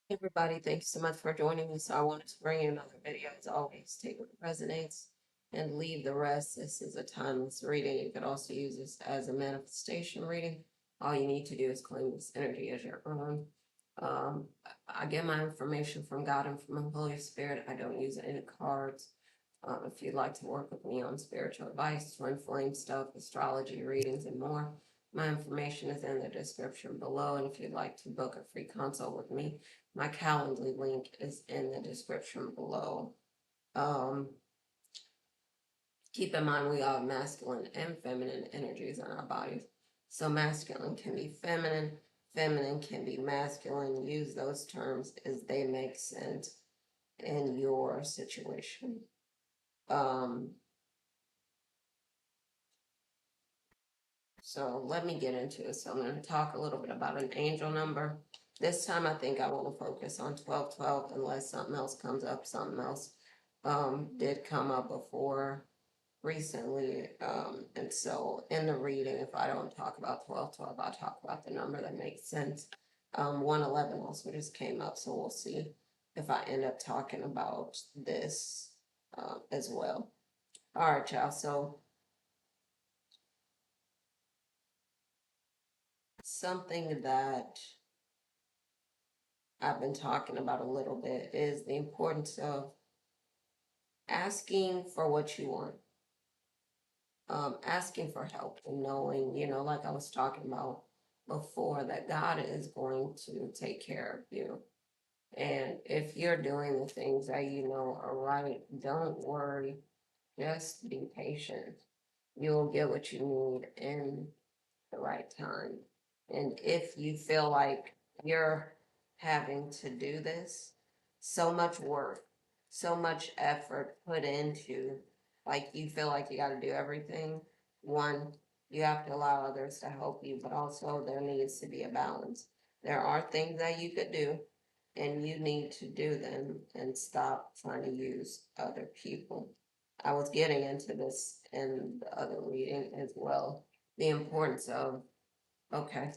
Everybody, thank you so much for joining me. So I wanted to bring you another video. As always, take what resonates and leave the rest. This is a timeless reading. You could also use this as a manifestation reading. All you need to do is claim this energy as your own. Um, I get my information from God and from the Holy Spirit. I don't use any cards. If you'd like to work with me on spiritual advice, twin flame stuff, astrology readings, and more, my information is in the description below. And if you'd like to book a free consult with me, my Calendly link is in the description below. Um, Keep in mind we all have masculine and feminine energies in our bodies. So masculine can be feminine, feminine can be masculine. Use those terms as they make sense in your situation. Um, so let me get into it. So I'm going to talk a little bit about an angel number. This time I think I want to focus on 1212 unless something else comes up. Something else did come up before recently. And so in the reading, if I don't talk about 1212, I'll talk about the number that makes sense. 111 also just came up, so we'll see if I end up talking about this as well. All right, y'all. So something that I've been talking about a little bit is the importance of asking for what you want, asking for help and knowing, like I was talking about before, that God is going to take care of you. And if you're doing the things that you know are right, don't worry, just be patient. You'll get what you need in the right time. And if you feel like you're having to do this, so much work, so much effort put into, like you feel like you got to do everything. One, you have to allow others to help you, but also there needs to be a balance. There are things that you could do, and you need to do them and stop trying to use other people. I was getting into this in the other reading as well, the importance of, okay,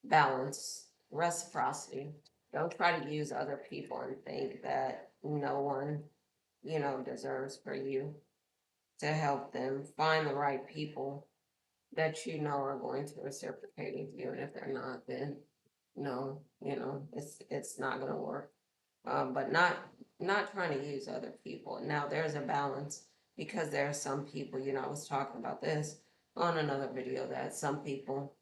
balance, reciprocity. Don't try to use other people and think that no one, deserves for you to help them. Find the right people that you know are going to reciprocate with you. And if they're not, then no, it's not gonna work. But not trying to use other people. Now there's a balance because there are some people, I was talking about this on another video, that some people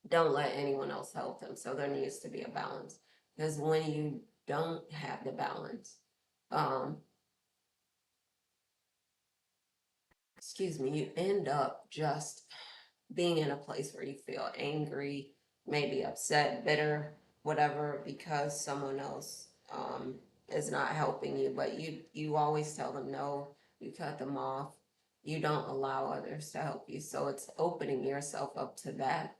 don't let anyone else help them. So there needs to be a balance. Because when you don't have the balance, um, excuse me, you end up just being in a place where you feel angry, maybe upset, bitter, whatever, because someone else is not helping you. But you always tell them no, you cut them off, you don't allow others to help you. So it's opening yourself up to that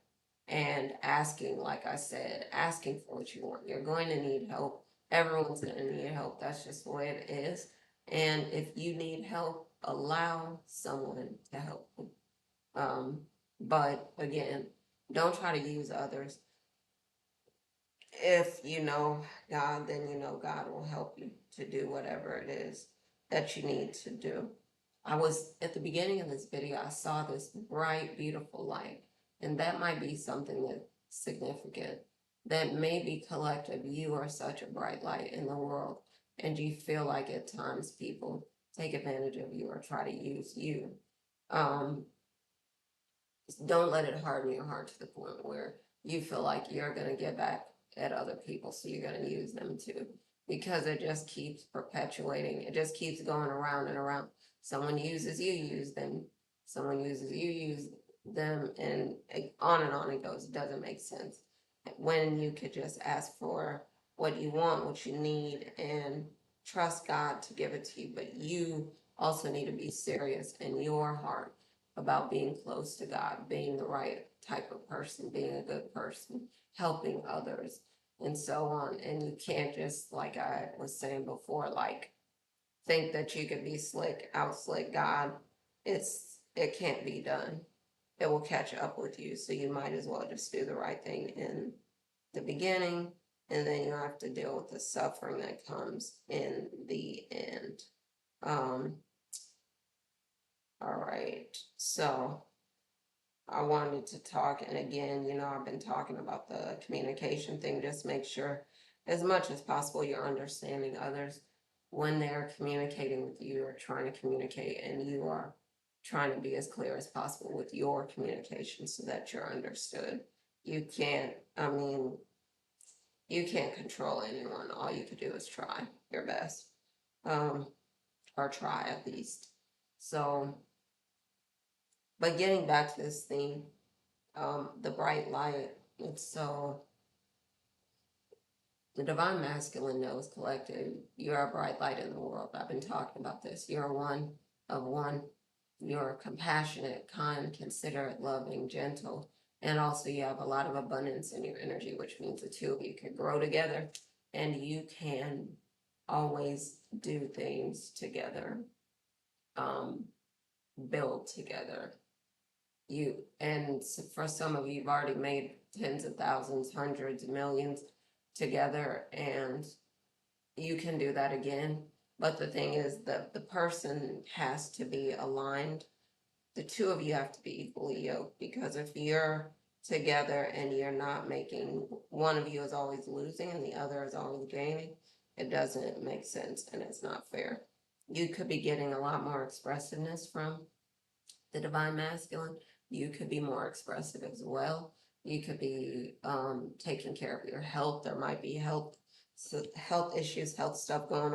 and asking, like I said, asking for what you want. You're going to need help. Everyone's going to need help. That's just the way it is. And if you need help, allow someone to help you. Um, but again, don't try to use others. If you know God, then you know God will help you to do whatever it is that you need to do. I was at the beginning of this video, I saw this bright, beautiful light, and that might be something that's significant. That maybe collective, you are such a bright light in the world, and you feel like at times people take advantage of you or try to use you. Um, don't let it harden your heart to the point where you feel like you're going to get back at other people, so you're going to use them too, because it just keeps perpetuating. It just keeps going around and around. Someone uses you, use them. Someone uses you, use them, and on it goes. It doesn't make sense when you could just ask for what you want, what you need, and trust God to give it to you. But you also need to be serious in your heart about being close to God, being the right type of person, being a good person, helping others, and so on. And you can't just, like I was saying before, like think that you could be slick, out slick God. It can't be done. It will catch up with you. So you might as well just do the right thing in the beginning and then you have to deal with the suffering that comes in the end. Um, all right, so I wanted to talk, and again, I've been talking about the communication thing. Just make sure, as much as possible, you're understanding others when they're communicating with you or trying to communicate, and you are trying to be as clear as possible with your communication so that you're understood. You can't, I mean, you can't control anyone. All you could do is try your best, um, or try at least. So, but getting back to this theme, the bright light. It's so the divine masculine knows collective. You're a bright light in the world. I've been talking about this. You're one of one. You're compassionate, kind, considerate, loving, gentle, and also you have a lot of abundance in your energy, which means the two of you can grow together and you can always do things together, um, build together. For some of you, you've already made tens of thousands, hundreds of millions together, and you can do that again. But the thing is that the person has to be aligned. The two of you have to be equally yoked, because if you're together and you're not making, one of you is always losing and the other is always gaining, it doesn't make sense and it's not fair. You could be getting a lot more expressiveness from the divine masculine. You could be more expressive as well. You could be taking care of your health. There might be health issues, health stuff going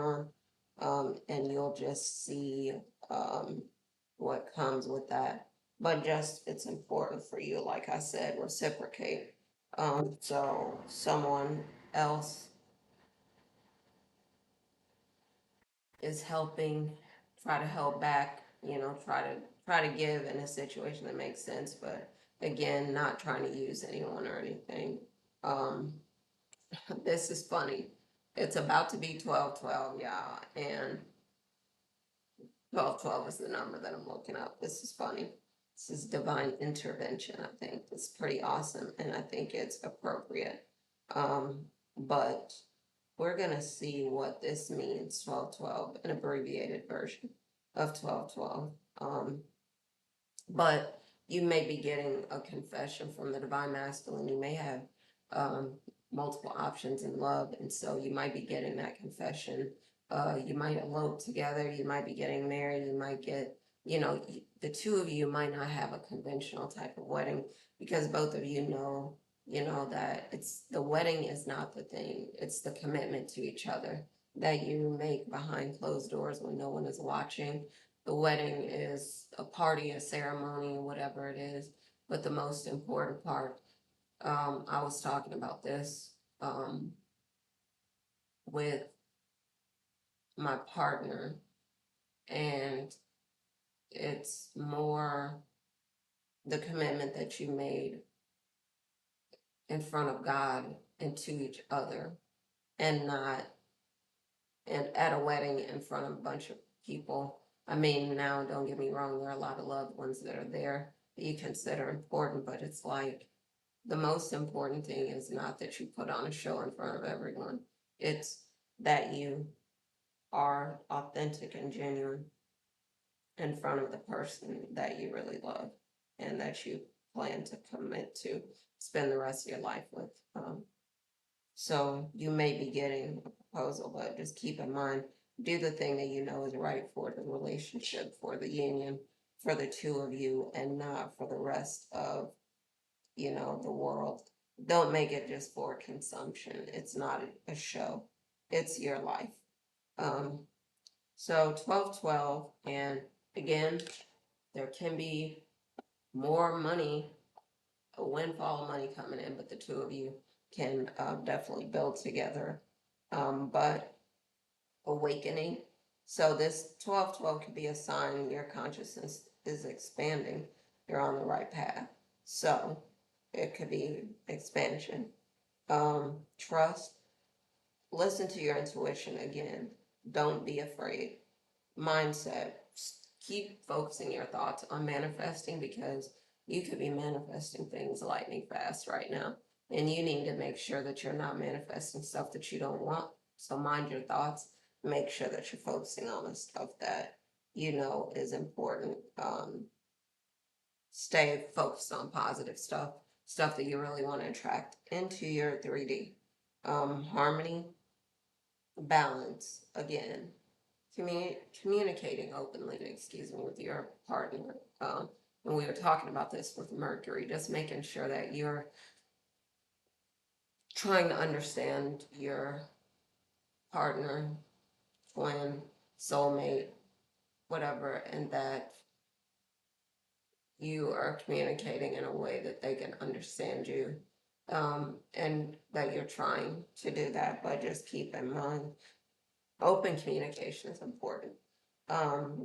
on, and you'll just see what comes with that. But just it's important for you, like I said, reciprocate. So someone else is helping, try to help back, try to give in a situation that makes sense, but again, not trying to use anyone or anything. Um, this is funny. It's about to be 12/12, y'all, and 12/12 is the number that I'm looking up. This is funny. This is divine intervention. I think it's pretty awesome, and I think it's appropriate. But we're going to see what this means, 12/12, an abbreviated version of 12/12. But you may be getting a confession from the divine masculine. You may have um, multiple options in love, and so you might be getting that confession. You might elope together. You might be getting married. You might get, the two of you might not have a conventional type of wedding, because both of you know, that it's the wedding is not the thing. It's the commitment to each other that you make behind closed doors when no one is watching. The wedding is a party, a ceremony, whatever it is. But the most important part, I was talking about this with my partner, and it's more the commitment that you made in front of God and to each other, and not and at a wedding in front of a bunch of people. I mean, now don't get me wrong, there are a lot of loved ones that are there that you consider important, but it's like the most important thing is not that you put on a show in front of everyone. It's that you are authentic and genuine in front of the person that you really love and that you plan to commit to spend the rest of your life with. So you may be getting a proposal, but just keep in mind, do the thing that you know is right for the relationship, for the union, for the two of you, and not for the rest of, the world. Don't make it just for consumption. It's not a show. It's your life. Um, so 12/12, and again, there can be more money, a windfall of money coming in, but the two of you can definitely build together. But awakening. So this 12/12 could be a sign your consciousness is expanding. You're on the right path. So it could be expansion. Trust. Listen to your intuition again. Don't be afraid. Mindset. Keep focusing your thoughts on manifesting, because you could be manifesting things lightning fast right now. And you need to make sure that you're not manifesting stuff that you don't want. So mind your thoughts. Make sure that you're focusing on the stuff that you know is important. Stay focused on positive stuff, stuff that you really want to attract into your 3D. Harmony, balance, again, communicating openly, excuse me, with your partner. And we were talking about this with Mercury, just making sure that you're trying to understand your partner, twin, soulmate, whatever, and that you are communicating in a way that they can understand you. And that you're trying to do that, but just keep in mind open communication is important.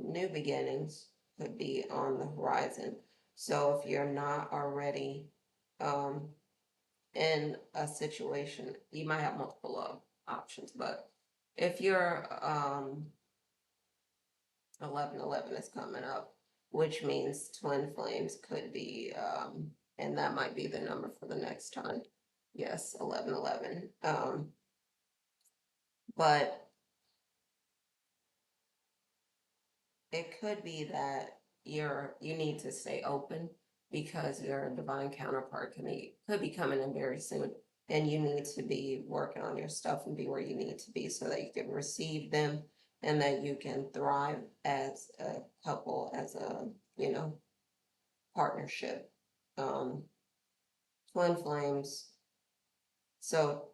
New beginnings could be on the horizon. So if you're not already um, in a situation, you might have multiple options, but if you're 1111 is coming up, which means twin flames could be, and that might be the number for the next time. Yes, 1111. But it could be that you need to stay open because your divine counterpart could be coming in very soon, and you need to be working on your stuff and be where you need to be so that you can receive them and that you can thrive as a couple, as a you know partnership. Um, twin flames. So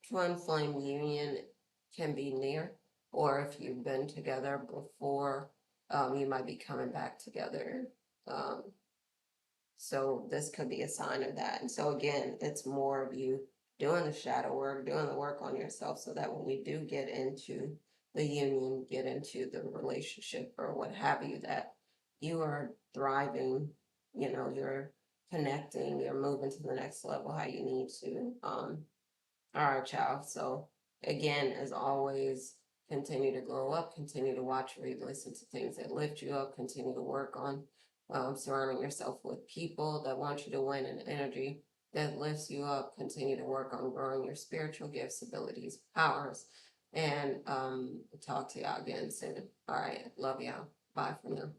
twin flame union can be near, or if you've been together before, you might be coming back together. Um, so this could be a sign of that. And so again, it's more of you doing the shadow work, doing the work on yourself so that when we do get into the union, get into the relationship or what have you, that you are thriving, you're connecting, you're moving to the next level how you need to. All right, y'all. So again, as always, continue to glow up, continue to watch, read, listen to things that lift you up, continue to work on surrounding yourself with people that want you to win and energy that lifts you up. Continue to work on growing your spiritual gifts, abilities, powers, and talk to y'all again soon. All right. Love y'all. Bye for now.